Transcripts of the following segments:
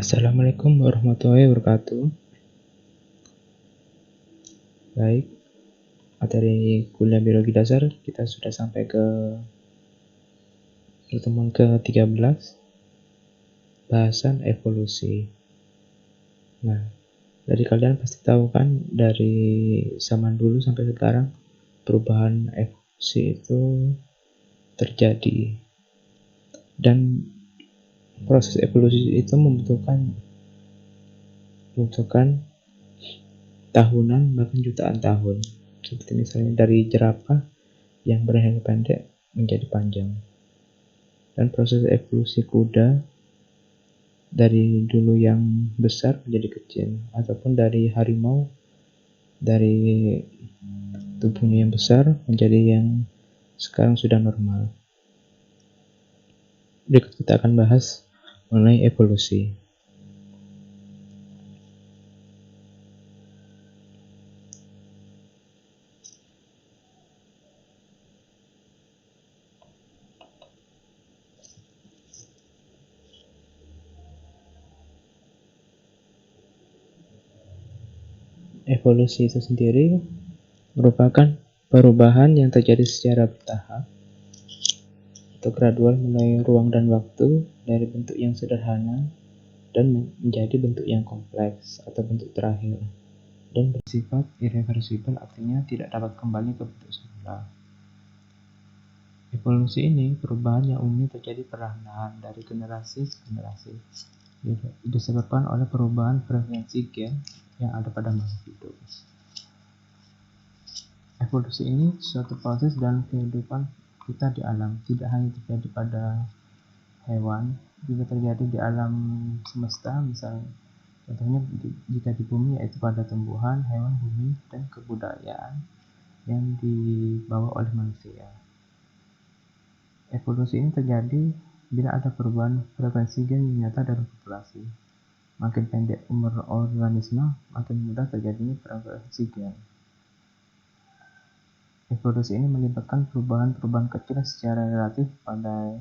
Assalamualaikum warahmatullahi wabarakatuh. Baik, materi kuliah biologi dasar kita sudah sampai ke pertemuan ke-13, bahasan evolusi. Nah, dari kalian pasti tahu kan, dari zaman dulu sampai sekarang perubahan evolusi itu terjadi. Dan proses evolusi itu membutuhkan tahunan bahkan jutaan tahun. Seperti misalnya dari jerapah yang beranjak pendek menjadi panjang. Dan proses evolusi kuda dari dulu yang besar menjadi kecil, ataupun dari harimau dari tubuhnya yang besar menjadi yang sekarang sudah normal. Berikut kita akan bahas mengenai evolusi. Evolusi itu sendiri merupakan perubahan yang terjadi secara bertahap atau gradual mulai ruang dan waktu dari bentuk yang sederhana dan menjadi bentuk yang kompleks atau bentuk terakhir, dan bersifat irreversibel, artinya tidak dapat kembali ke bentuk semula. Evolusi ini perubahan yang umumnya terjadi perlahan dari generasi ke generasi, disebabkan oleh perubahan frekuensi gen yang ada pada makhluk hidup. Evolusi ini suatu proses dalam kehidupan kita di alam, tidak hanya terjadi pada hewan, juga terjadi di alam semesta. Misalnya, contohnya jika di bumi, yaitu pada tumbuhan, hewan, bumi, dan kebudayaan yang dibawa oleh manusia. Evolusi ini terjadi bila ada perubahan frekuensi gen yang nyata dalam populasi. Makin pendek umur organisme, makin mudah terjadinya frekuensi gen. Evolusi ini melibatkan perubahan-perubahan kecil secara relatif pada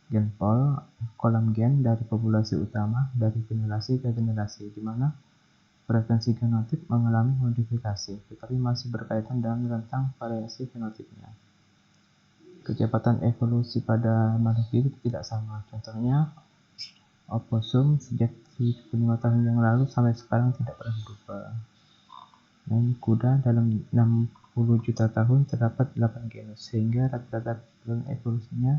gen pool, kolam gen dari populasi utama dari generasi ke generasi, di mana frekuensi genotip mengalami modifikasi, tetapi masih berkaitan dengan rentang variasi fenotipnya. Kecepatan evolusi pada makhluk hidup tidak sama. Contohnya, oposum sejak 75 tahun yang lalu sampai sekarang tidak pernah berubah. Dan kuda dalam 60 juta tahun terdapat 8 genus, sehingga rata-rata tahun evolusinya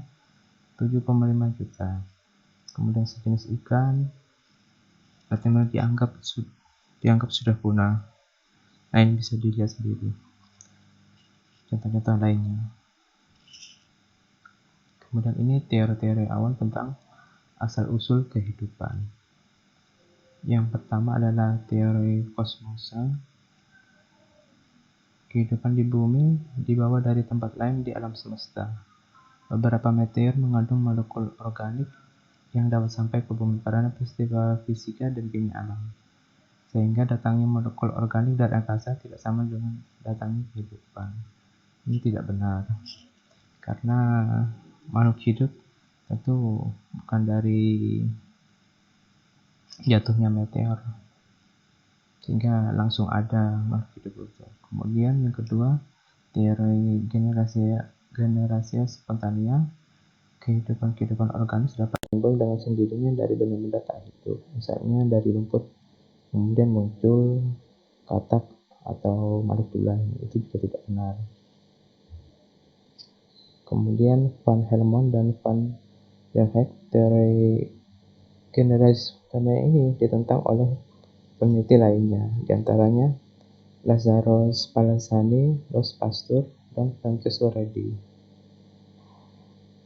7,5 juta. Kemudian sejenis ikan artinya dianggap sudah punah. Nah, ini bisa dilihat sendiri contoh-contoh lainnya. Kemudian ini teori-teori awal tentang asal-usul kehidupan. Yang pertama adalah teori kosmosa. Kehidupan di bumi dibawa dari tempat lain di alam semesta. Beberapa meteor mengandung molekul organik yang dapat sampai ke bumi karena peristiwa fisika dan kimia alam. Sehingga datangnya molekul organik dari angkasa tidak sama dengan datangnya kehidupan. Ini tidak benar, karena makhluk hidup tentu bukan dari jatuhnya meteor sehingga langsung ada makhluk hidup itu. Kemudian yang kedua, teori generasi spontanea. Kehidupan organis dapat timbul dengan sendirinya dari benda-benda tak hidup, misalnya dari rumput kemudian muncul katak atau makhluk lain. Itu juga tidak benar. Kemudian Van Helmont dan Van der Heek, teori generasi spontanea ini ditentang oleh peneliti lainnya, diantaranya Lazarus Spallanzani, Louis Pasteur, dan Francesco Redi.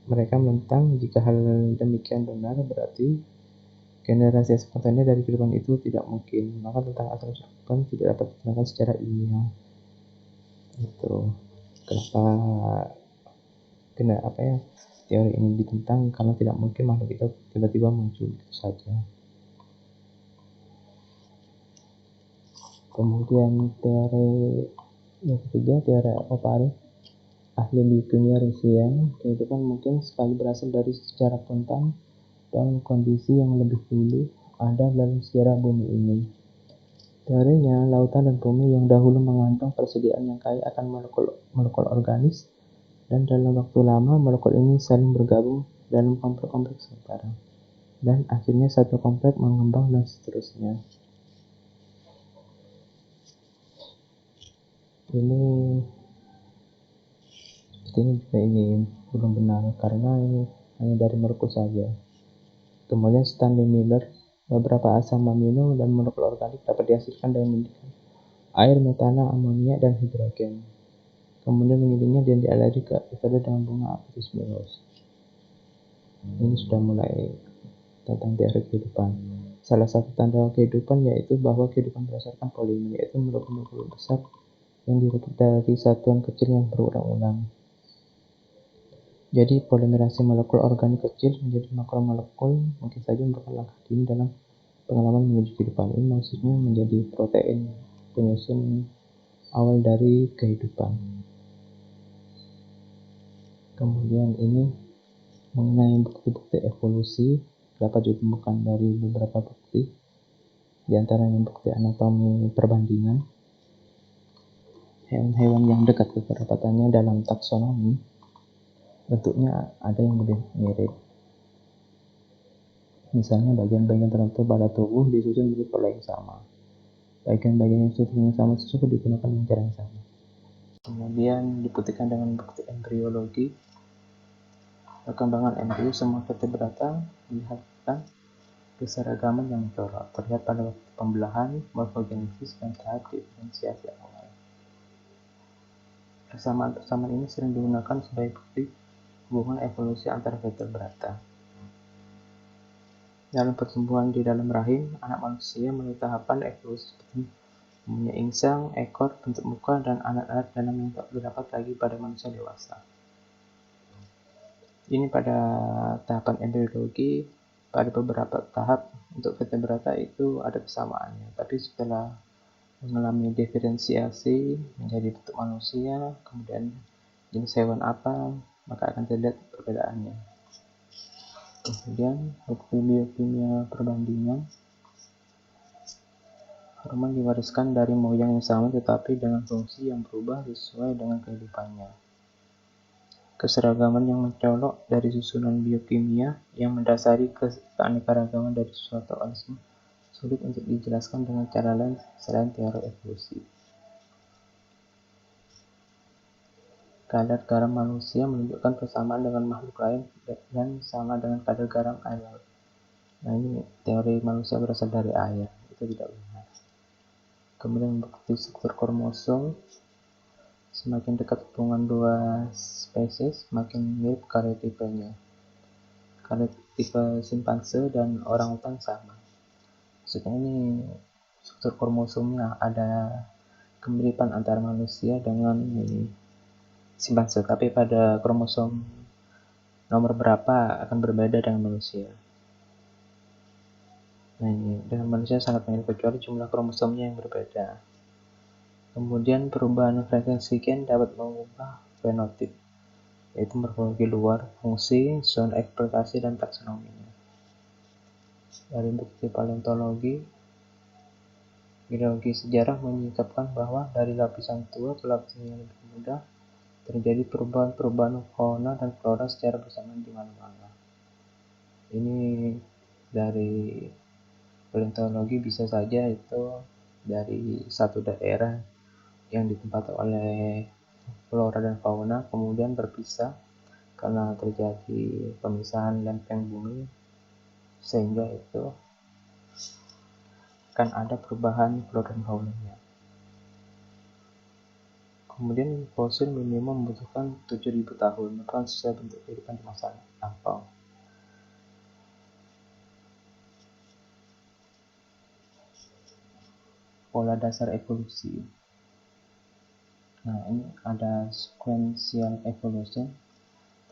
Mereka menentang jika hal demikian benar, berarti generasi spontanea dari kehidupan itu tidak mungkin. Maka tentang asal usul kehidupan tidak dapat diterangkan secara ilmiah. Itu kenapa teori ini ditentang, karena tidak mungkin makhluk itu tiba-tiba muncul gitu saja. Kemudian teori yang ketiga, teori Oparin, ahli biokimia Rusia. Kehidupan mungkin sekali berasal dari sejarah spontan dan kondisi yang lebih dulu ada dalam sejarah bumi ini. Teorinya, lautan dan bumi yang dahulu mengandung persediaan yang kaya akan molekul organis, dan dalam waktu lama molekul ini saling bergabung dalam komplek-komplek sementara, dan akhirnya satu komplek mengembang dan seterusnya. Ini juga ini belum benar karena ini hanya dari molekul saja. Kemudian Stanley Miller, beberapa asam amino dan molekul organik dapat dihasilkan dengan menggunakan air, metana, amonia, dan hidrogen. Kemudian menyedihnya dan dialiri ke metode dengan bunga Apis mellus. Ini sudah mulai tentang teori kehidupan. Salah satu tanda kehidupan yaitu bahwa kehidupan berdasarkan polimer, yaitu molekul-molekul besar yang direbut dari satuan kecil yang berulang-ulang. Jadi polimerasi molekul organik kecil menjadi makromolekul mungkin saja merupakan langkah dini dalam pengalaman menuju kehidupan. Ini maksudnya menjadi protein penyusun awal dari kehidupan. Kemudian ini mengenai bukti-bukti evolusi dapat ditemukan dari beberapa bukti, di antaranya bukti anatomi perbandingan hewan-hewan yang dekat kekerabatannya dalam taksonomi. Bentuknya ada yang lebih mirip. Misalnya bagian-bagian tertentu pada tubuh disusun menurut pola yang sama. Bagian-bagian yang susunannya sama tersebut digunakan dengan cara yang sama. Kemudian dibuktikan dengan bukti embriologi. Perkembangan embrio semua vertebrata melihatkan keseragaman yang mencolok, terlihat pada waktu pembelahan, morfogenesis, dan tahap diferensiasi awal. Persamaan-persamaan ini sering digunakan sebagai bukti hubungan evolusi antara vertebrata. Dalam pertumbuhan di dalam rahim, anak manusia melalui tahapan evolusi seperti mempunyai insang, ekor, bentuk muka, dan anak-anak dalam yang tak terdapat lagi pada manusia dewasa. Ini pada tahapan embriologi, pada beberapa tahap untuk vertebrata itu ada persamaannya, tapi setelah mengalami diferensiasi menjadi bentuk manusia, kemudian jenis hewan apa, maka akan terlihat perbedaannya. Kemudian bukti biokimia perbandingan. Hormon diwariskan dari moyang yang sama tetapi dengan fungsi yang berubah sesuai dengan kehidupannya. Keseragaman yang mencolok dari susunan biokimia yang mendasari keanekaragaman dari suatu organisme sulit untuk dijelaskan dengan cara lain selain teori evolusi. Kadar garam manusia menunjukkan persamaan dengan makhluk lain dan sama dengan kadar garam air laut. Nah, ini teori manusia berasal dari air, itu tidak benar. Kemudian bukti struktur kromosom. Semakin dekat hubungan dua spesies, semakin mirip karyotipenya. Karyotipe simpanse dan orangutan sama. Maksudnya ini struktur kromosomnya ada kemiripan antara manusia dengan simpanse, tapi pada kromosom nomor berapa akan berbeda dengan manusia. Nah, ini dengan manusia sangat mirip kecuali jumlah kromosomnya yang berbeda. Kemudian perubahan frekuensi gen dapat mengubah fenotip, yaitu morfologi luar, fungsi, zona ekspresi, dan taksonominya. Dari bukti paleontologi, geologi sejarah menyingkapkan bahwa dari lapisan tua ke lapisan yang lebih muda terjadi perubahan-perubahan fauna dan flora secara bersamaan di mana-mana. Ini dari paleontologi bisa saja itu dari satu daerah yang ditempati oleh flora dan fauna kemudian berpisah karena terjadi pemisahan lempeng bumi, sehingga itu akan ada perubahan flora dan faunanya. Kemudian fosil minimum membutuhkan 7.000 tahun, merupakan sesuai bentuk kehidupan di masa lampau. Pola dasar evolusi. Nah, ini ada sequential evolution.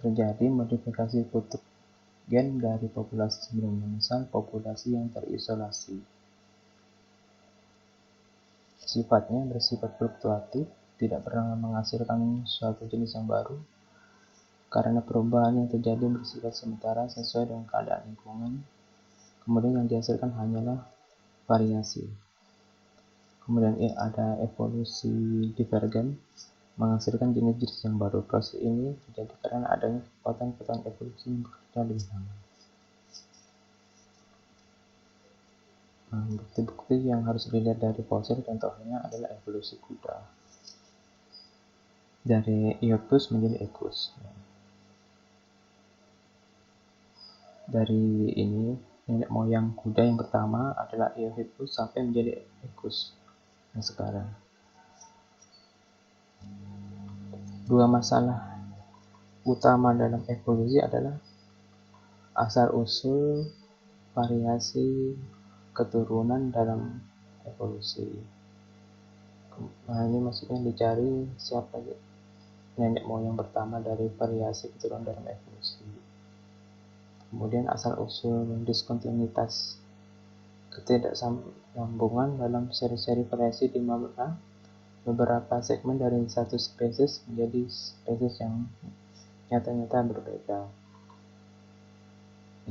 Terjadi modifikasi kutub gen dari populasi sebelumnya, misal populasi yang terisolasi. Sifatnya bersifat fluktuatif, tidak pernah menghasilkan suatu jenis yang baru, karena perubahan yang terjadi bersifat sementara sesuai dengan keadaan lingkungan. kemudian yang dihasilkan hanyalah variasi. Kemudian ada evolusi divergen, menghasilkan jenis-jenis yang baru. Proses ini terjadi karena adanya kekuatan-kekuatan evolusi yang bekerja lebih lama. Bukti-bukti yang harus dilihat dari fosil contohnya adalah evolusi kuda. Dari Eotus menjadi Equus. Dari ini, nenek moyang kuda yang pertama adalah Eohippus sampai menjadi Equus yang sekarang. Dua masalah utama dalam evolusi adalah asal-usul, variasi, keturunan dalam evolusi. Nah, ini maksudnya dicari siapa nenek moyang pertama dari variasi keturunan dalam evolusi. Kemudian asal-usul diskontinuitas, ketidaksambungan dalam seri-seri variasi di mana beberapa segmen dari satu spesies menjadi spesies yang nyata-nyata berbeda.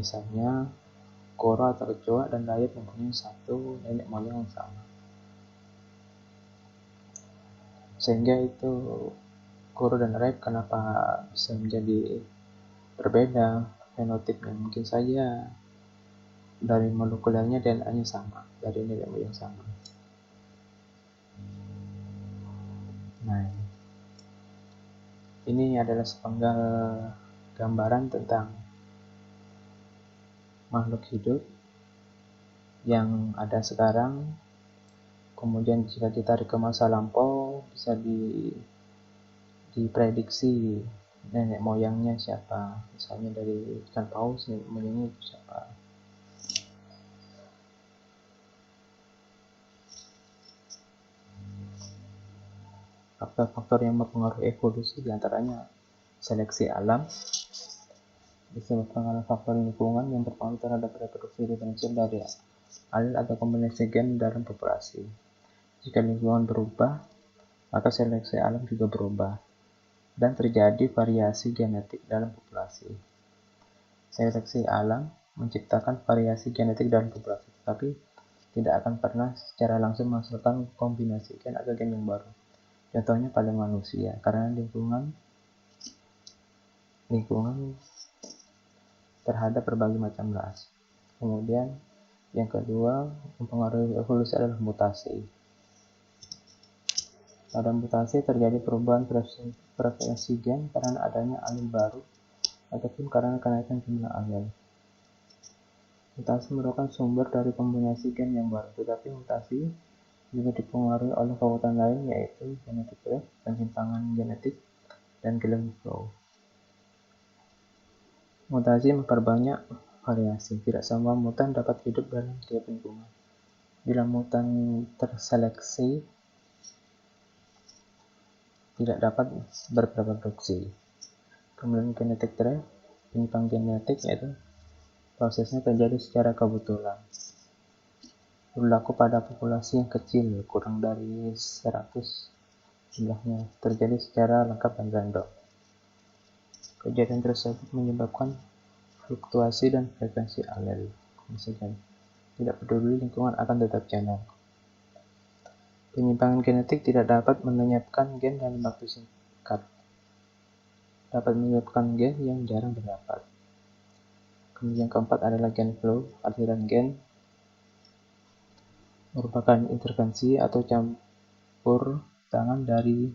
Misalnya, koro atau kecoa dan layap mempunyai satu nenek moyang yang sama. Sehingga itu koro dan layap kenapa bisa menjadi berbeda fenotipnya? Mungkin saja dari molekulernya DNA-nya sama, dari nenek moyang sama. Nah, ini adalah sepenggal gambaran tentang makhluk hidup yang ada sekarang. Kemudian jika ditarik ke masa lampau, bisa diprediksi nenek moyangnya siapa. Misalnya dari ikan paus, nenek moyangnya siapa. Faktor-faktor yang mempengaruhi evolusi diantaranya seleksi alam, disebabkan oleh faktor lingkungan yang berpengaruh terhadap reproduksi diferensial dari alel atau kombinasi gen dalam populasi. Jika lingkungan berubah, maka seleksi alam juga berubah, dan terjadi variasi genetik dalam populasi. Seleksi alam menciptakan variasi genetik dalam populasi, tapi tidak akan pernah secara langsung menghasilkan kombinasi gen atau gen yang baru. Contohnya pada manusia, karena lingkungan terhadap berbagai macam ras. Kemudian yang kedua mempengaruhi evolusi adalah mutasi. Pada mutasi terjadi perubahan frekuensi gen karena adanya alel baru ataupun karena kenaikan jumlah alel. Mutasi merupakan sumber dari kombinasi gen yang baru, tetapi mutasi juga dipengaruhi oleh kekuatan lain yaitu genetic drift, penyimpangan genetik, dan killing flow. Mutasi memperbanyak variasi. Tidak semua mutan dapat hidup dalam setiap lingkungan. Bila mutan terseleksi, tidak dapat berreproduksi. Kemudian genetic drift, penyimpangan genetik, yaitu prosesnya terjadi secara kebetulan. Berlaku pada populasi yang kecil, kurang dari 100 jumlahnya, terjadi secara lengkap dan random. Kejadian tersebut menyebabkan fluktuasi dan frekuensi alel. Misalkan, tidak peduli lingkungan akan tetap channel. Penyimpangan genetik tidak dapat melenyapkan gen dalam waktu singkat. Dapat menyebabkan gen yang jarang terdapat. Kemudian yang keempat adalah gen flow. Aliran gen merupakan intervensi atau campur tangan dari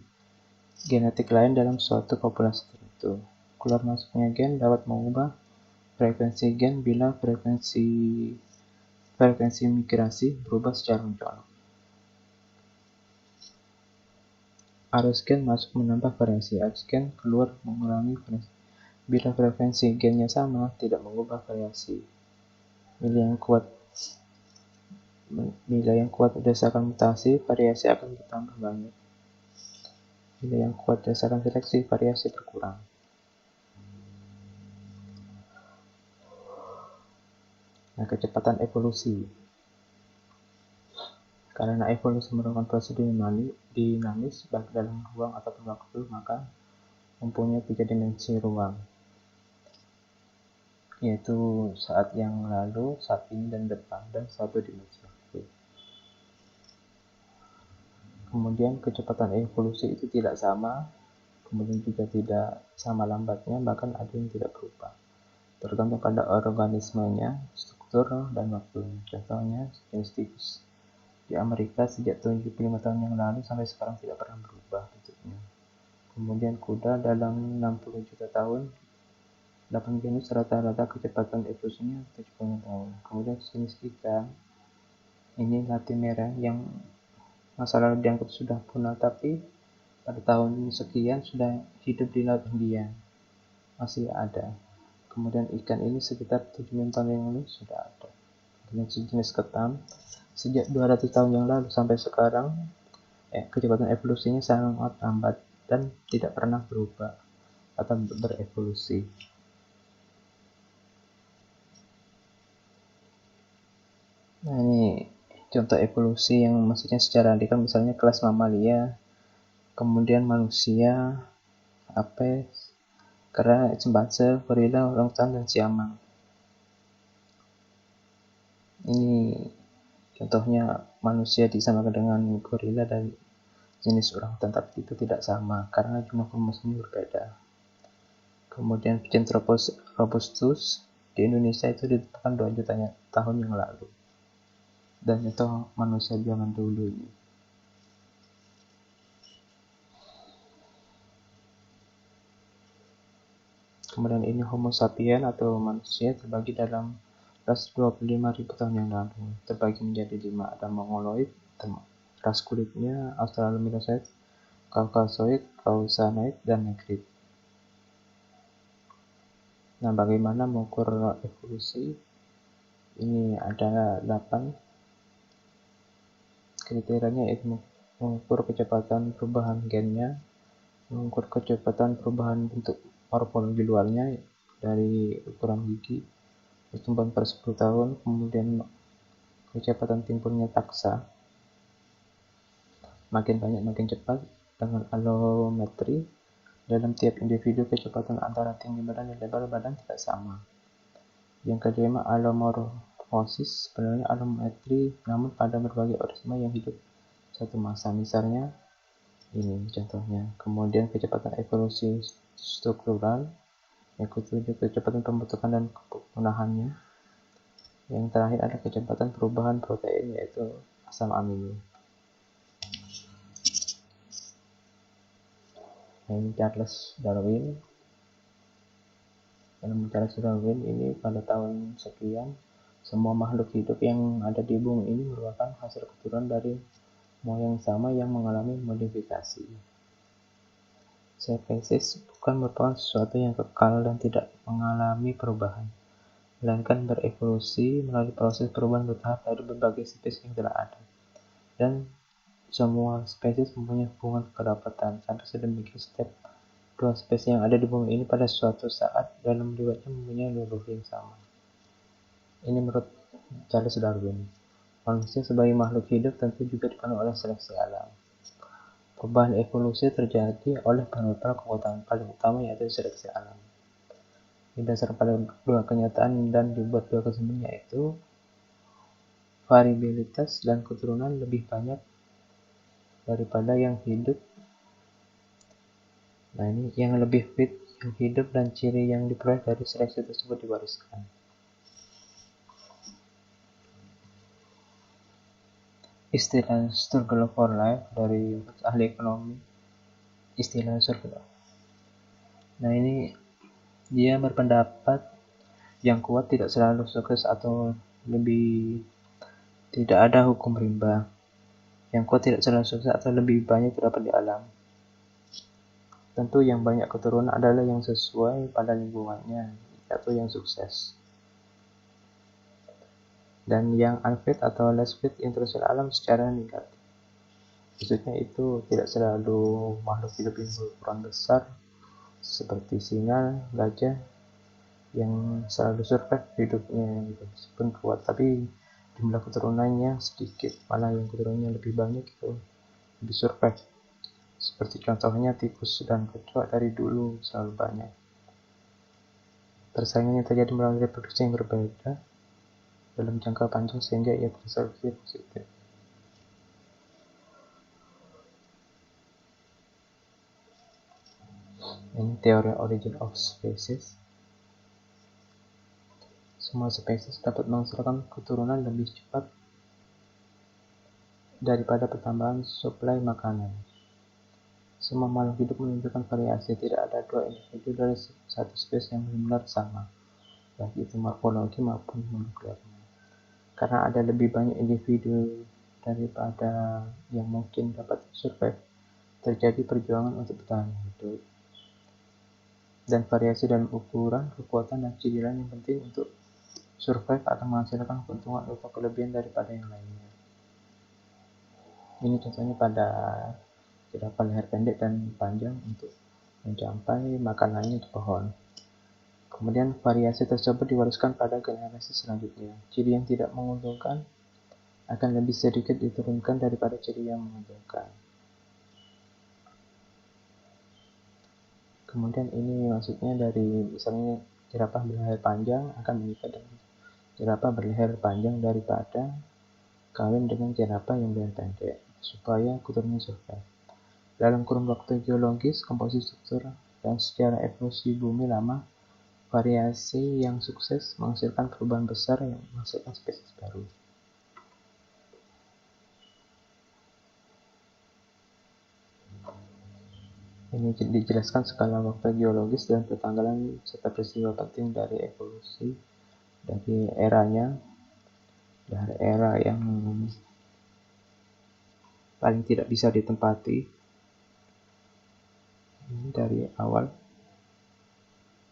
genetik lain dalam suatu populasi tertentu. Keluar masuknya gen dapat mengubah frekuensi gen bila frekuensi migrasi berubah secara mencolok. Arus gen masuk menambah variasi, arus gen keluar mengurangi variasi. Bila frekuensi gennya sama, tidak mengubah variasi. Bila yang kuat berdasarkan mutasi, variasi akan bertambah banyak. Bila yang kuat berdasarkan seleksi, variasi berkurang. Nah, kecepatan evolusi. Karena evolusi merupakan proses dinamis baik dalam ruang ataupun waktu, maka mempunyai 3 dimensi ruang. yaitu saat yang lalu, saat ini dan depan, dan satu dimensi waktu. Kemudian kecepatan evolusi itu tidak sama, kemudian juga tidak sama lambatnya, bahkan ada yang tidak berubah, tergantung pada organismenya, struktur, dan waktu. Contohnya, jenis tikus di Amerika sejak 75 tahun yang lalu sampai sekarang tidak pernah berubah bentuknya. Kemudian kuda dalam 60 juta tahun, 8 genus rata-rata kecepatan evolusinya 70 tahun. Kemudian jenis ikan, ini Latimerah yang masa lalu dianggap sudah punah, tapi pada tahun sekian sudah hidup di Laut India, masih ada. Kemudian ikan ini sekitar 7 miliar tahun yang lalu sudah ada. Kemudian sejenis ketam, sejak 200 tahun yang lalu sampai sekarang, kecepatan evolusinya sangat lambat dan tidak pernah berubah atau berevolusi. Nah, ini contoh evolusi yang maksudnya secara radikal, misalnya kelas mamalia, kemudian manusia, apes, kera, cimpanse, gorila, orangutan, dan siamang. Ini contohnya manusia disamakan dengan gorila dan jenis orangutan, tapi itu tidak sama karena jumlah kromosomnya berbeda. Kemudian Pithecanthropus robustus di Indonesia itu ditemukan 2 juta tahun yang lalu, dan itu manusia zaman dulu ini. Kemudian ini Homo sapiens atau manusia terbagi dalam ras 25.000 tahun yang lalu, terbagi menjadi 5. Ada Mongoloid, ras kulitnya Australopithecus, Caucasoid, Caucasoid, dan Negrid. Nah, bagaimana mengukur evolusi? Ini ada 8 kriterianya, yaitu mengukur kecepatan perubahan gennya, mengukur kecepatan perubahan bentuk morfologi luarnya dari ukuran gigi, pertumbuhan per 10 tahun, kemudian kecepatan timbulnya taksa, makin banyak makin cepat, dengan allometri. Dalam tiap individu kecepatan antara tinggi badan dan lebar badan tidak sama. Yang kelima, allomorphosis, sebenarnya allometri namun pada berbagai organisme yang hidup satu masa, misalnya ini contohnya. Kemudian kecepatan evolusi struktural, yang ketujuh kecepatan pembentukan dan kepunahannya. Yang terakhir ada kecepatan perubahan protein, yaitu asam amino. Ini Charles Darwin. Dalam Charles Darwin ini pada tahun sekian, semua makhluk hidup yang ada di bumi ini merupakan hasil keturunan dari moyang sama yang mengalami modifikasi. Spesies bukan merupakan sesuatu yang kekal dan tidak mengalami perubahan, melainkan berevolusi melalui proses perubahan bertahap dari berbagai spesies yang telah ada. Dan semua spesies mempunyai hubungan kekerabatan, sampai sedemikian setiap 2 spesies yang ada di bumi ini pada suatu saat dalam riwayatnya mempunyai leluhur yang sama. Ini menurut Charles Darwin. Manusia sebagai makhluk hidup tentu juga dipengaruhi oleh seleksi alam. Perubahan evolusi terjadi oleh beberapa kekuatan paling utama, yaitu seleksi alam. Berdasarkan pada 2 kenyataan dan dibuat 2 kesimpulan, yaitu variabilitas dan keturunan lebih banyak daripada yang hidup. Nah, ini yang lebih fit yang hidup dan ciri yang diperoleh dari seleksi tersebut diwariskan. Istilah struggle for life dari ahli ekonomi. Istilah struggle. Nah, ini dia berpendapat yang kuat tidak selalu sukses atau lebih tidak ada hukum rimba. Yang kuat tidak selalu sukses atau lebih banyak terdapat di alam. Tentu yang banyak keturunan adalah yang sesuai pada lingkungannya, atau yang sukses. Dan yang unfit atau less fit yang terusir alam secara negatif. Maksudnya itu tidak selalu makhluk hidup yang berukuran besar seperti singa, gajah yang selalu survive hidupnya gitu. Meskipun kuat tapi jumlah keturunannya sedikit, malah yang keturunannya lebih banyak itu lebih survive. Seperti contohnya tikus dan kecoa dari dulu selalu banyak. Persaingan yang terjadi melalui reproduksi yang berbeda dalam jangka panjang sehingga ia terseleksi positif. Ini teori origin of species. Semua spesies dapat menghasilkan keturunan lebih cepat daripada pertambahan suplai makanan. Semua makhluk hidup menunjukkan variasi, tidak ada dua individu dari satu spesies yang benar-benar sama, baik itu morfologi maupun molekulernya. Karena ada lebih banyak individu daripada yang mungkin dapat survive, terjadi perjuangan untuk bertahan hidup. Dan variasi dalam ukuran, kekuatan, dan ciri lain yang penting untuk survive akan menghasilkan keuntungan atau kelebihan daripada yang lainnya. Ini contohnya pada jerapah leher pendek dan panjang untuk mencapai makanannya di pohon. Kemudian variasi tersebut diwariskan pada generasi selanjutnya. Ciri yang tidak menguntungkan akan lebih sedikit diturunkan daripada ciri yang menguntungkan. Kemudian ini maksudnya dari misalnya jerapah berleher panjang akan menikah dengan jerapah berleher panjang daripada kawin dengan jerapah yang berleher pendek supaya keturunannya survive. Dalam kurun waktu geologis, komposisi struktur, dan secara evolusi bumi lama, variasi yang sukses menghasilkan perubahan besar yang menghasilkan spesies baru. Ini dijelaskan skala waktu geologis dan pertanggalan serta peristiwa penting dari evolusi dari eranya, dari era yang paling tidak bisa ditempati dari awal.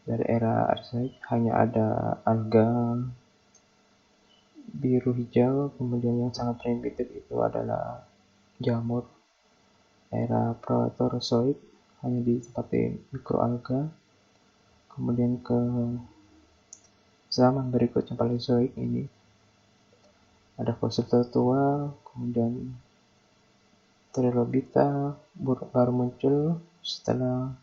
Dari era archaik hanya ada alga biru hijau, kemudian yang sangat primitif itu adalah jamur. Era proterozoik hanya ditempati mikroalga. Kemudian ke zaman berikutnya Paleozoik ini ada fosil tertua, kemudian Trilobita baru muncul setelah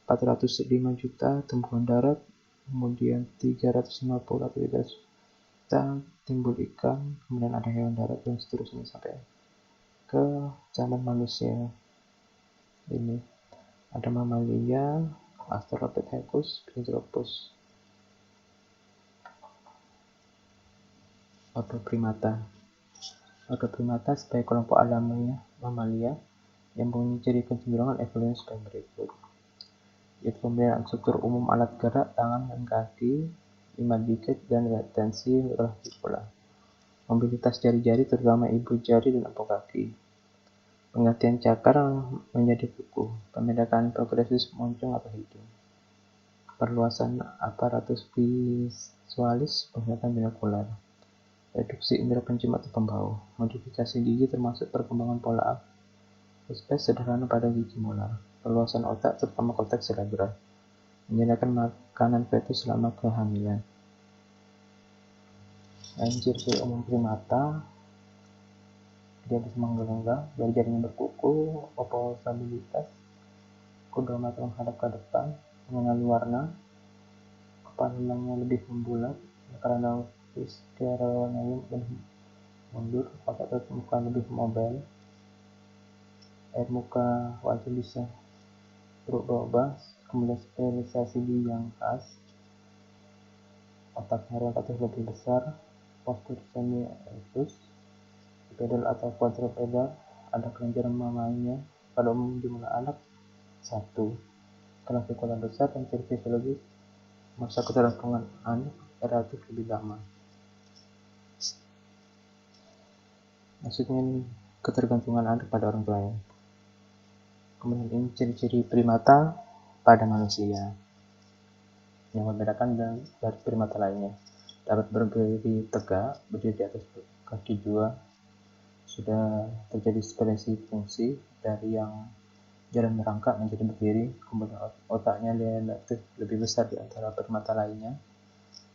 405 juta tumbuhan darat, kemudian 350 atau 300 juta timbul ikan, kemudian ada hewan darat dan seterusnya sampai ke zaman manusia. Ini ada mamalia, Australopithecus, Pithecanthropus, ordo primata. Ordo primata sebagai kelompok alamiah mamalia yang mempunyai ciri kecenderungan evolusi sebagai berikut, yaitu pemberian struktur umum alat gerak, tangan dan kaki, 5 digit, dan retensi reticula. Mobilitas jari-jari terutama ibu jari dan empuk kaki. Penggantian cakar menjadi kuku. Pembedakan progresif moncong atau hidung. Perluasan aparatus visualis, penglihatan binokular. Reduksi indera pencium atau pembau. Modifikasi gigi termasuk perkembangan pola aspes sederhana pada gigi molar. Perluasan otak terutama korteks cerebral. Menyediakan makanan fetus selama kehamilan. Ciri-ciri umum primata, dia bisa menggelenggang, jari-jarinya berkuku, opposabilitas, kedua mata menghadap ke depan, mengenali warna, kepalanya lebih membulat, karena warnanya lebih mundur, otak muka lebih mobile, air muka wajah bisa berubah, kemudian sterilisasi gigi yang khas, otaknya relatif lebih besar, postur semi-erectus, pedal atau quadrupedal, ada kelenjar mamanya, pada umum jumlah anak 1, kelasikulan besar, dan ciri fisiologis masa ketergantungan anak relatif lebih lama. Maksudnya ini ketergantungan anak pada orang tuanya. Kemudian ini ciri-ciri primata pada manusia yang membedakan dari primata lainnya. Dapat berdiri tegak, berdiri di atas kaki dua, sudah terjadi separasi fungsi dari yang jalan merangkak menjadi berdiri, kemudian otaknya relatif lebih besar di antara primata lainnya,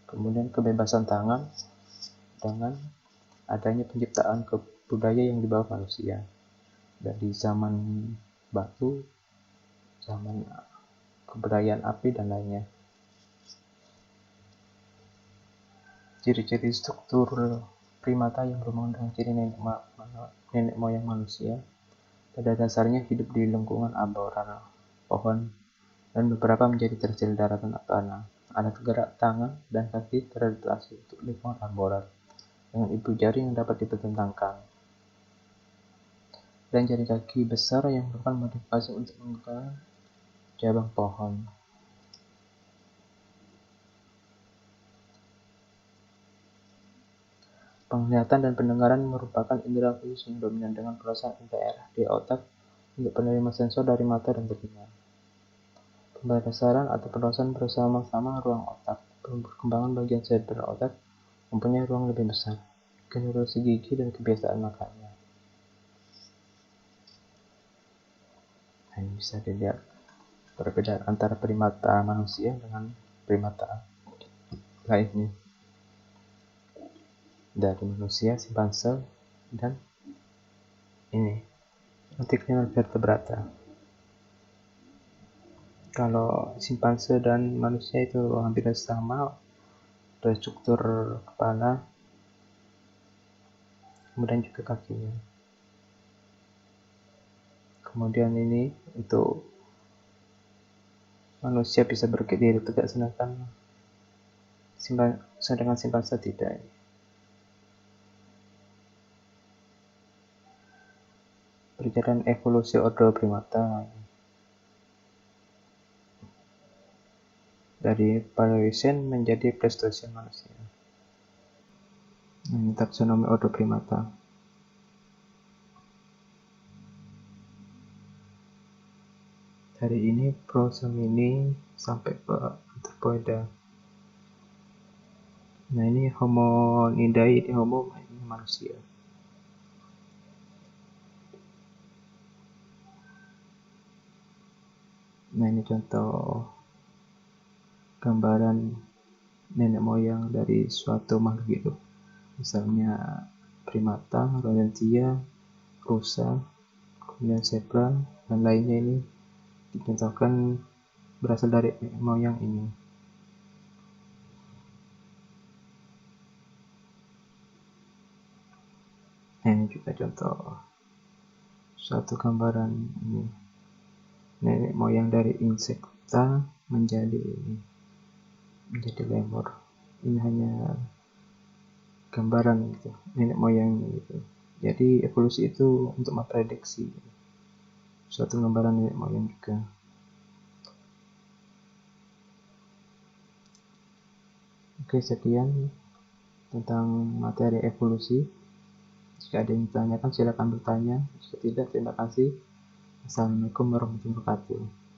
kemudian kebebasan tangan dengan adanya penciptaan budaya yang dibawa manusia dari zaman batu, zaman kebudayaan api dan lainnya. ciri-ciri struktur primata yang berhubungan dengan ciri nenek moyang manusia. Pada dasarnya hidup di lingkungan arboreal, pohon, dan beberapa menjadi terjal daratan atau tanah. Alat gerak tangan dan kaki teradaptasi untuk lingkungan arboreal dengan ibu jari yang dapat dibentangkan dan jari kaki besar yang merupakan modifikasi untuk menggunakan cabang pohon. Penglihatan dan pendengaran merupakan indera khusus yang dominan dengan perasaan daerah di otak untuk penerima sensor dari mata dan telinga. Pembelajaran atau pengawasan bersama-sama ruang otak. Perkembangan bagian cerebral otak mempunyai ruang lebih besar, generasi gigi dan kebiasaan makannya. Nah, ini bisa dilihat perbedaan antara primata manusia dengan primata lainnya. Dari manusia, simpanse, dan ini Anticlinal vertebrata. Kalau simpanse dan manusia itu hampir sama, dari struktur kepala, kemudian juga kakinya. Kemudian ini untuk manusia bisa berdiri tegak, sedangkan simpanse tidak. Perjalanan evolusi ordo primata dari Paleocene menjadi Pleistocene manusia. Ini taksonomi ordo primata. Dari ini Prosamini sampai ke Anthropoida. Nah, ini Hominidae, ini Homo, ini manusia. Nah, ini contoh gambaran nenek moyang dari suatu makhluk hidup. Misalnya primata, rodentia, rusa, kemudian zebra, dan lainnya ini dicontohkan berasal dari nenek moyang ini. Nah, ini juga contoh suatu gambaran ini. Nenek moyang dari insekta menjadi lemur. Ini hanya gambaran gitu, nenek moyang gitu. Jadi evolusi itu untuk memprediksi suatu gambaran nenek moyang juga. Oke, sekian tentang materi evolusi. Jika ada yang ditanyakan silakan bertanya. Jika tidak, terima kasih. Assalamualaikum warahmatullahi wabarakatuh.